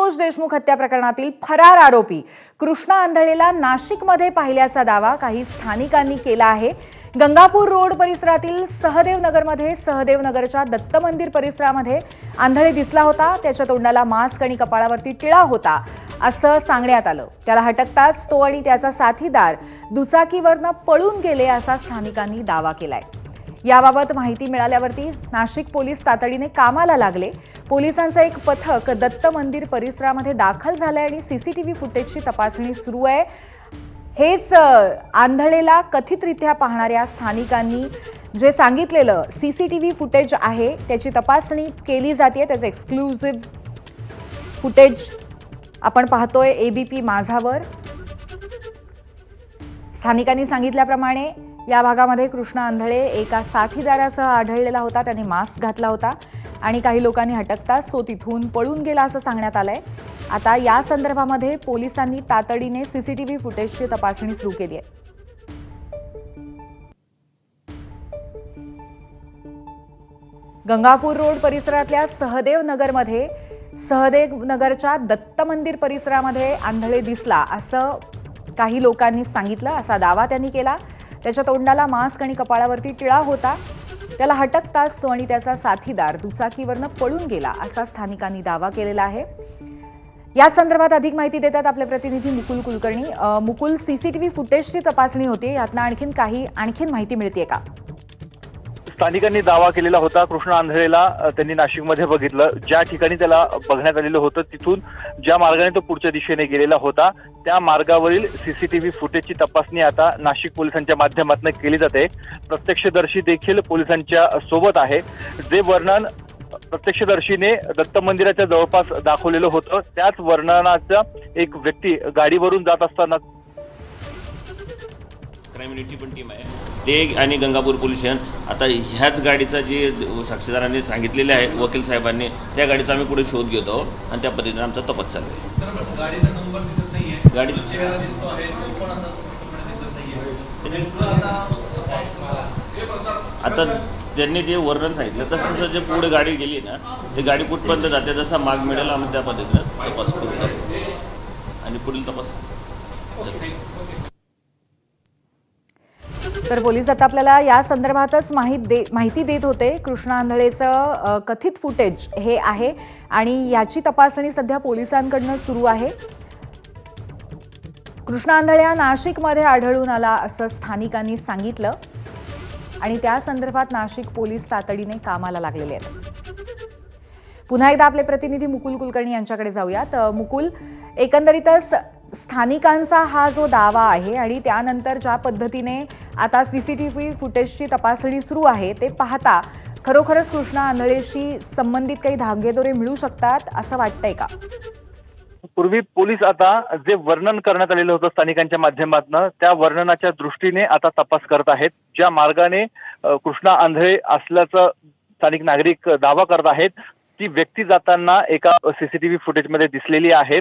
आशुतोष देशमुख हत्या प्रकरणातील फरार आरोपी कृष्णा आंधळेला नाशिकमध्ये पाहिल्याचा दावा काही स्थानिकांनी केला आहे। गंगापूर रोड परिसरातील सहदेव नगरमध्ये सहदेव नगरच्या दत्त मंदिर परिसरामध्ये आंधळे दिसला होता। त्याच्या तोंडाला मास्क आणि कपाळावरती टिळा होता असं सांगण्यात आलं। त्याला हटकताच तो आणि त्याचा साथीदार दुचाकीवरनं पळून गेले असा स्थानिकांनी दावा केलाय। याबाबत माहिती मिळाल्यावरती नाशिक पोलीस तातडीने कामाला लागले। पोलिसांचं एक पथक दत्त मंदिर परिसरामध्ये दाखल झालंय आणि सीसीटीव्ही फुटेजची तपासणी सुरू आहे। हेच आंधळेला कथितरित्या पाहणाऱ्या स्थानिकांनी जे सांगितलेलं सीसीटीव्ही फुटेज आहे त्याची तपासणी केली जाते। त्याचं एक्सक्लुझिव्ह फुटेज आपण पाहतोय एबीपी माझावर। स्थानिकांनी सांगितल्याप्रमाणे या भागामध्ये कृष्णा आंधळे एका साथीदारासह आढळलेला होता। त्याने मास्क घातला होता आणि काही लोकांनी हटकताच तो तिथून पळून गेला असं सांगण्यात आलंय। आता या संदर्भामध्ये पोलिसांनी तातडीने सीसीटीव्ही फुटेजची तपासणी सुरू केली आहे। गंगापूर रोड परिसरातल्या सहदेव नगरमध्ये सहदेव नगरच्या दत्त मंदिर परिसरामध्ये आंधळे दिसला असं काही लोकांनी सांगितलं, असा दावा त्यांनी केला। त्याच्या तोंडाला मास्क आणि कपाळावरती टिळा होता। त्याला हटकताच तो आणि त्याचा साथीदार दुचाकीवरनं पळून गेला असा स्थानिकांनी दावा केलेला आहे। या संदर्भात अधिक माहिती देतात आपले प्रतिनिधी मुकुल कुलकर्णी। मुकुल, सीसीटीव्ही फुटेजची तपासणी होती, यातनं आणखीन माहिती मिळते का? स्थानिकांनी दावा केलेला होता कृष्णा आंधळेला त्यांनी नाशिकमध्ये बघितलं। ज्या ठिकाणी त्याला बघण्यात आलेलं होतं तिथून ज्या मार्गाने तो पुढच्या दिशेने गेलेला होता त्या मार्गावरील सीसीटीव्ही फुटेजची तपासणी आता नाशिक पोलिसांच्या माध्यमातून केली जाते। प्रत्यक्षदर्शी देखील पोलिसांच्या सोबत आहे। जे वर्णन प्रत्यक्षदर्शीने दत्त मंदिराच्या जवळपास दाखवलेलं होतं त्याच वर्णनाचा एक व्यक्ती गाडीवरून जात असताना क्राईम युनिटची पण टीम आहे ते आणि गंगापूर पोलीस स्टेशन आता ह्याच गाडीचा जे साक्षीदारांनी सांगितलेले आहे वकील साहेबांनी त्या गाडीचा आम्ही पुढे शोध घेतो आणि त्या पद्धतीने आमचा तपास चालू आहे। गाडीचा नंबर दिसत नाहीये, गाडी चेहरा दिसतो आहे तो पण आता स्पष्टपणे दिसत नाहीये। आता त्यांनी जे वर्णन सांगितलं तसं जे पुढे गाडी गेली ना ते गाडी कुठपर्यंत जाते जसा मार्ग मिळेल आम्ही त्या पद्धतीने तपास करू आणि पुढील तपास। तर पोलीस आता आपल्याला या संदर्भातच माहिती देत होते। कृष्णा आंधळेचं कथित फुटेज हे आहे आणि याची तपासणी सध्या पोलिसांकडून सुरू आहे। कृष्णा आंधळे नाशिकमध्ये आढळून आला असं स्थानिकांनी सांगितलं आणि त्या संदर्भात नाशिक पोलीस तातडीने कामाला लागलेले आहेत। पुन्हा एकदा आपले प्रतिनिधी मुकुल कुलकर्णी यांच्याकडे जाऊयात। मुकुल, एकंदरीतच स्थानिकांचा हा जो दावा आहे आणि त्यानंतर ज्या पद्धतीने आता सीसीटीव्ही फुटेजची तपासणी सुरू आहे ते पाहता खरोखरच कृष्णा आंधळेशी संबंधित काही धागेदोरे मिळू शकतात असं वाटतंय का? पूर्वी पोलीस आता जे वर्णन करण्यात आलेलं होतं स्थानिकांच्या माध्यमातून त्या वर्णनाच्या दृष्टीने आता तपास करत आहेत। ज्या मार्गाने कृष्णा आंधळे असल्याचं स्थानिक नागरिक दावा करत आहेत ती व्यक्ती जाताना एका सीसीटीव्ही फुटेजमध्ये दिसलेली आहे।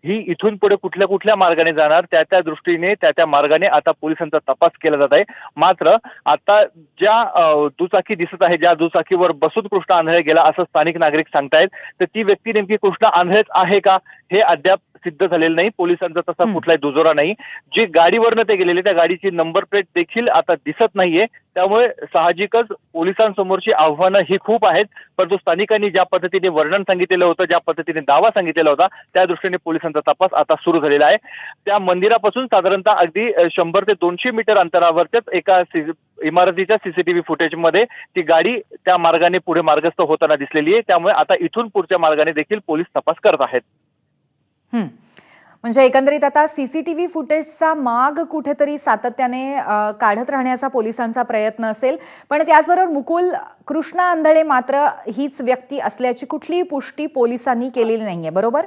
ही इथून पुढे कुठल्या मार्गाने जाणार त्या दृष्टीने त्या मार्गाने आता पोलिसांचा तपास केला जात आहे। मात्र आता ज्या दुचाकी दिसत आहे ज्या दुचाकीवर बसून कृष्णा आंधळे गेला असं स्थानिक नागरिक सांगतायत तर ती व्यक्ती नेमकी कृष्णा आंधळेच आहे का हे अद्याप सिद्ध झालेलं नाही। पोलिसांचा तसा कुठलाही दुजोरा नाही। जी गाडीवरनं ते गेलेले त्या गाडीची नंबर प्लेट देखील आता दिसत नाहीये। त्यामुळे साहजिकच पोलिसांसमोरची आव्हानं ही खूप आहेत। परंतु स्थानिकांनी ज्या पद्धतीने वर्णन सांगितलेलं होतं ज्या पद्धतीने दावा सांगितलेला होता त्या दृष्टीने पोलिसांचा तपास आता सुरू झालेला आहे। त्या मंदिरापासून साधारणतः अगदी 100 ते 200 मीटर अंतरावरच्याच एका इमारतीच्या सीसीटीव्ही फुटेजमध्ये ती गाडी त्या मार्गाने पुढे मार्गस्थ होताना दिसलेली आहे। त्यामुळे आता इथून पुढच्या मार्गाने देखील पोलीस तपास करत आहेत। म्हणजे एकंदरीत आता सीसीटीव्ही फुटेजचा माग कुठेतरी सातत्याने काढत राहण्याचा पोलिसांचा प्रयत्न असेल। पण त्याचबरोबर मुकुल, कृष्णा आंधळे मात्र हीच व्यक्ती असल्याची कुठलीही पुष्टी पोलिसांनी केलेली नाहीये, बरोबर?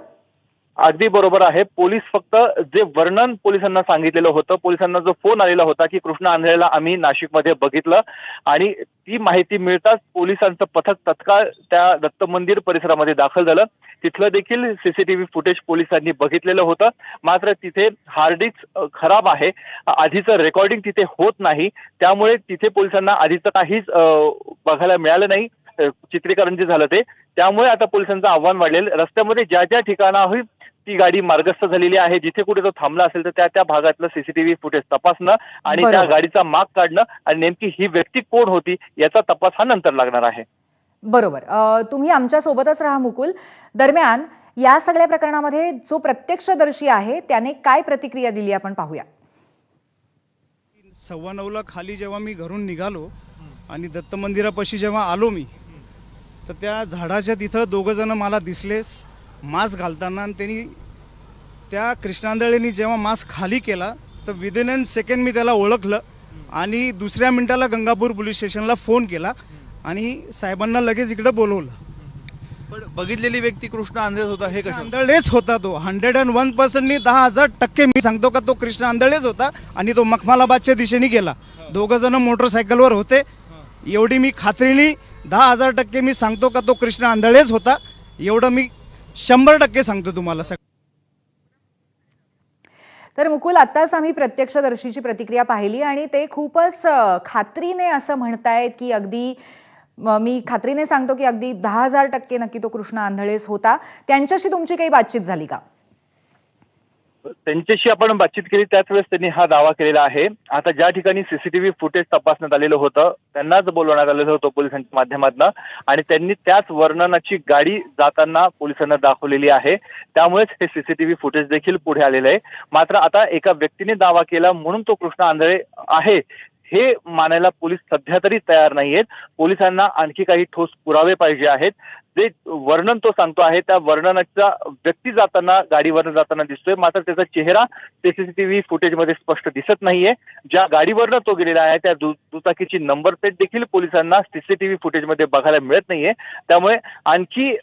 अगदी बरोबर आहे। पोलीस फक्त जे वर्णन पोलिसांना सांगितलेलं होतं पोलिसांना जो फोन आलेला होता की कृष्णा आंधळेला आम्ही नाशिकमध्ये बघितलं आणि ती माहिती मिळताच पोलिसांचं पथक तत्काळ त्या दत्त मंदिर परिसरामध्ये दाखल झालं। तिथलं देखील सीसीटीव्ही फुटेज पोलिसांनी बघितलेलं होतं। मात्र तिथे हार्ड डिस्क खराब आहे, आधीचं रेकॉर्डिंग तिथे होत नाही। त्यामुळे तिथे पोलिसांना आधीचं काहीच बघायला मिळालं नाही। चित्रीकरण जे झालं ते, त्यामुळे आता पोलिसांचं आव्हान वाढलेलं. रस्त्यामध्ये ज्या ज्या ठिकाणाहून ती गाडी मार्गस्थ झालेली आहे, जिथे कुठे तो थांबला असेल तर त्या त्या भागातलं सीसीटीव्ही फुटेज तपासणं आणि त्या बरोबर. गाडीचा माग काढणं आणि नेमकी ही व्यक्ती कोण होती याचा तपास हा नंतर लागणार आहे. बरोबर. तुम्ही आमच्या सोबतच राहा मुकुल. दरम्यान या सगळ्या प्रकरणामध्ये जो प्रत्यक्षदर्शी आहे त्याने काय प्रतिक्रिया दिली आपण पाहूया. 9:15 खाली जेव्हा मी घरून निघालो आणि दत्त मंदिरापाशी जेव्हा आलो मी, तर त्या झाडाच्या तिथं दोघं जण मला दिसले मास्क घालताना. आणि त्यांनी त्या कृष्णांदळेनी जेव्हा मास्क खाली केला तर विदिन एन सेकंड मी त्याला ओळखलं आणि दुसऱ्या मिनिटाला गंगापूर पोलीस स्टेशनला फोन केला आणि साहेबांना लगेच इकडे बोलवलं. पण बघितलेली व्यक्ती कृष्ण आंधळेच होता हे कसं? आंधळेच होता तो. 101% 10,000% मी सांगतो का तो कृष्ण आंधळेच होता आणि तो मखमालाबादच्या दिशेने गेला. दोघं जण मोटरसायकलवर होते. एवढी मी खात्रीने 10,000% मी सांगतो का तो कृष्ण आंधळेच होता. एवढं मी 100% सांगतो तुम्हाला. तर मुकुल, आत्ताच आम्ही प्रत्यक्षदर्शीची प्रतिक्रिया पाहिली आणि ते खूपच खात्रीने असं म्हणतायत की अगदी मी खात्रीने सांगतो की अगदी 10,000% नक्की तो कृष्ण आंधळेच होता. त्यांच्याशी तुमची काही बातचीत झाली का? त्यांच्याशी आपण बातचीत केली त्याच वेळेस त्यांनी हा दावा केलेला आहे. आता ज्या ठिकाणी सीसीटीव्ही फुटेज तपासण्यात आलेलं होतं त्यांनाच बोलवण्यात आलेलं होतं पोलिसांच्या माध्यमातून आणि त्यांनी त्याच वर्णनाची गाडी जाताना पोलिसांना दाखवलेली आहे. त्यामुळेच हे सीसीटीव्ही फुटेज देखील पुढे आलेलं आहे. मात्र आता एका व्यक्तीने दावा केला म्हणून तो कृष्ण आंधळे आहे हे मानायला पोलीस सध्या तरी तयार नाहीयेत. पोलिसांना आणखी काही ठोस पुरावे पाहिजे आहेत. जे वर्णन तो सांगतो आहे त्या वर्णनाचा व्यक्ती जाताना गाडीवरनं जाताना दिसतोय, मात्र त्याचा चेहरा सीसीटीव्ही फुटेजमध्ये स्पष्ट दिसत नाहीये. ज्या गाडीवरनं तो गेलेला आहे त्या दुचाकीची नंबर प्लेट देखील पोलिसांना सीसीटीव्ही फुटेजमध्ये बघायला मिळत नाहीये. त्यामुळे आणखी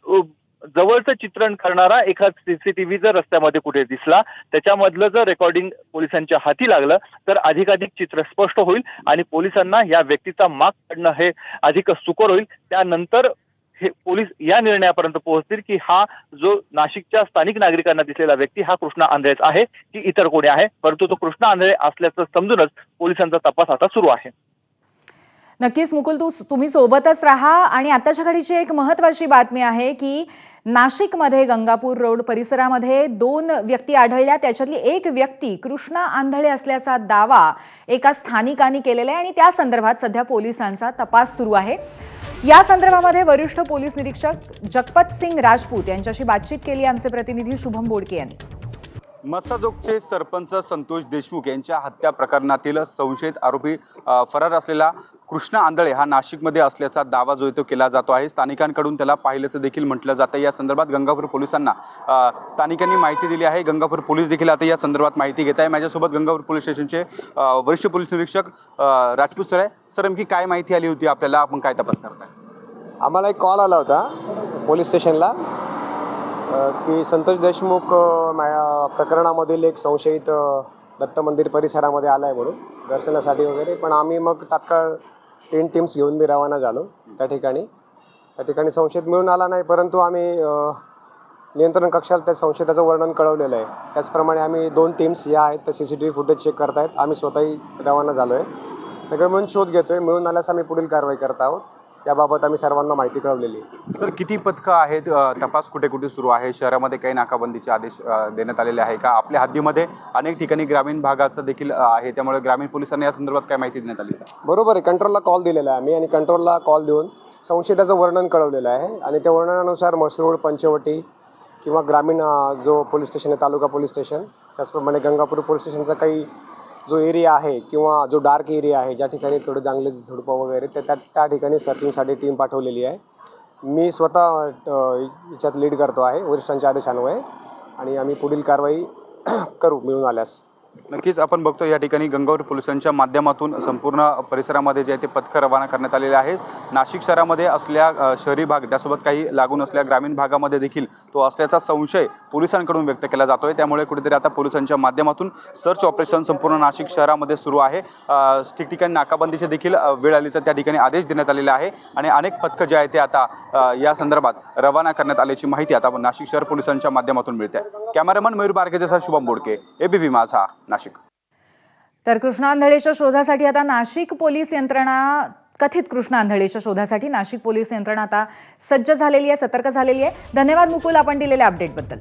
जवळचं चित्रण करणारा एखाद सीसीटीव्ही जर रस्त्यामध्ये कुठे दिसला त्याच्यामधलं जर रेकॉर्डिंग पोलिसांच्या हाती लागलं तर अधिकाधिक चित्र स्पष्ट होईल आणि पोलिसांना या व्यक्तीचा माग काढणं हे अधिक सुकर होईल. त्यानंतर हे पोलीस या निर्णयापर्यंत पोहोचतील की हा जो नाशिकच्या स्थानिक नागरिकांना दिसलेला व्यक्ती हा कृष्णा आंधळेच आहे की इतर कोणी आहे. परंतु तो कृष्णा आंधळे असल्याचं समजूनच पोलिसांचा तपास आता सुरू आहे. नक्कीच मुकुल, तुम्ही सोबतच राहा. आणि आताच्या घडीची एक महत्त्वाची बातमी आहे की नाशिकमध्ये गंगापूर रोड परिसरामध्ये 2 व्यक्ती आढळल्या. त्याच्यातली एक व्यक्ती कृष्णा आंधळे असल्याचा दावा एका स्थानिकांनी केलेला आहे आणि त्या संदर्भात सध्या पोलिसांचा तपास सुरू आहे. या संदर्भामध्ये वरिष्ठ पोलीस निरीक्षक जगपत सिंग राजपूत यांच्याशी बातचीत केली आमचे प्रतिनिधी शुभम बोडके यांनी. मसाजोगचे सरपंच संतोष देशमुख यांच्या हत्या प्रकरणातील संशयित आरोपी फरार असलेला कृष्णा आंधळे हा नाशिकमध्ये असल्याचा दावा जो तो केला जातो आहे. स्थानिकांकडून त्याला पाहिल्याचं देखील म्हटलं जातं. या संदर्भात गंगापूर पोलिसांना स्थानिकांनी माहिती दिली आहे. गंगापूर पोलीस देखील आता या संदर्भात माहिती घेत आहे. माझ्यासोबत गंगापूर पोलीस स्टेशनचे वरिष्ठ पोलीस निरीक्षक राजपूत सर आहे. सर, नेमकी काय माहिती आली होती आपल्याला? आपण काय तपास करताय? आम्हाला एक कॉल आला होता पोलीस स्टेशनला की संतोष देशमुख प्रकरणामधील एक संशयित दत्त मंदिर परिसरामध्ये आला आहे म्हणून दर्शनासाठी वगैरे. पण आम्ही मग तात्काळ 3 टीम्स घेऊन मी रवाना झालो त्या ठिकाणी संशयित मिळून आला नाही, परंतु आम्ही नियंत्रण कक्षाला त्या संशयिताचं वर्णन कळवलेलं आहे. त्याचप्रमाणे आम्ही 2 टीम्स या आहेत त्या सीसीटीव्ही फुटेज चेक करतायत. आम्ही स्वतःही रवाना झालो आहे. सगळं मिळून शोध घेतोय. मिळून आल्यास आम्ही पुढील कारवाई करत आहोत. याबाबत आम्ही सर्वांना माहिती कळवलेली आहे. सर, किती पथकं आहेत? तपास कुठे कुठे सुरू आहे? शहरामध्ये काही नाकाबंदीचे आदेश देण्यात आलेले आहे का? आपल्या हद्दीमध्ये अनेक ठिकाणी ग्रामीण भागाचं देखील आहे, त्यामुळे ग्रामीण पोलिसांना या संदर्भात काय माहिती देण्यात आली? बरोबर आहे. कंट्रोलला कॉल दिलेला आहे आम्ही आणि कंट्रोलला कॉल देऊन संशयिताचं वर्णन कळवलेलं आहे आणि त्या वर्णनानुसार मसरूळ, पंचवटी किंवा ग्रामीण जो पोलीस स्टेशन आहे तालुका पोलीस स्टेशन, त्याचप्रमाणे गंगापूर पोलीस स्टेशनचा काही जो एरिया आहे किंवा जो डार्क एरिया आहे ज्या ठिकाणी थोडं जंगली झुडपं वगैरे त्या ठिकाणी सर्चिंगसाठी टीम पाठवलेली आहे. मी स्वतः याच्यात लीड करतो आहे वरिष्ठांच्या आदेशान्वये आणि आम्ही पुढील कारवाई करू मिळून आल्यास. नक्कीच आपण बघतो या ठिकाणी गंगापूर पोलिसांच्या माध्यमातून संपूर्ण परिसरामध्ये जे आहे ते पथकं रवाना करण्यात आलेले आहेत. नाशिक शहरामध्ये असल्या शहरी भाग त्यासोबत काही लागून असल्या ग्रामीण भागामध्ये देखील तो असल्याचा संशय पोलिसांकडून व्यक्त केला जातोय. त्यामुळे कुठेतरी आता पोलिसांच्या माध्यमातून सर्च ऑपरेशन संपूर्ण नाशिक शहरामध्ये सुरू आहे. ठिकठिकाणी नाकाबंदीची देखील वेळ आली तर त्या ठिकाणी आदेश देण्यात आलेले आहे आणि अनेक पथकं जे आहे ते आता या संदर्भात रवाना करण्यात आल्याची माहिती आता नाशिक शहर पोलिसांच्या माध्यमातून मिळते आहे. कॅमेरामन मयूर बारकेसह शुभम बोडके, एबीपी माझा, नाशिक. तर कृष्णा आंधळेच्या शोधासाठी आता नाशिक पोलीस यंत्रणा कथित कृष्णा आंधळेच्या शोधासाठी नाशिक पोलीस यंत्रणा आता सज्ज झालेली आहे, सतर्क झालेली आहे. धन्यवाद मुकुल, आपण दिलेल्या अपडेटबद्दल.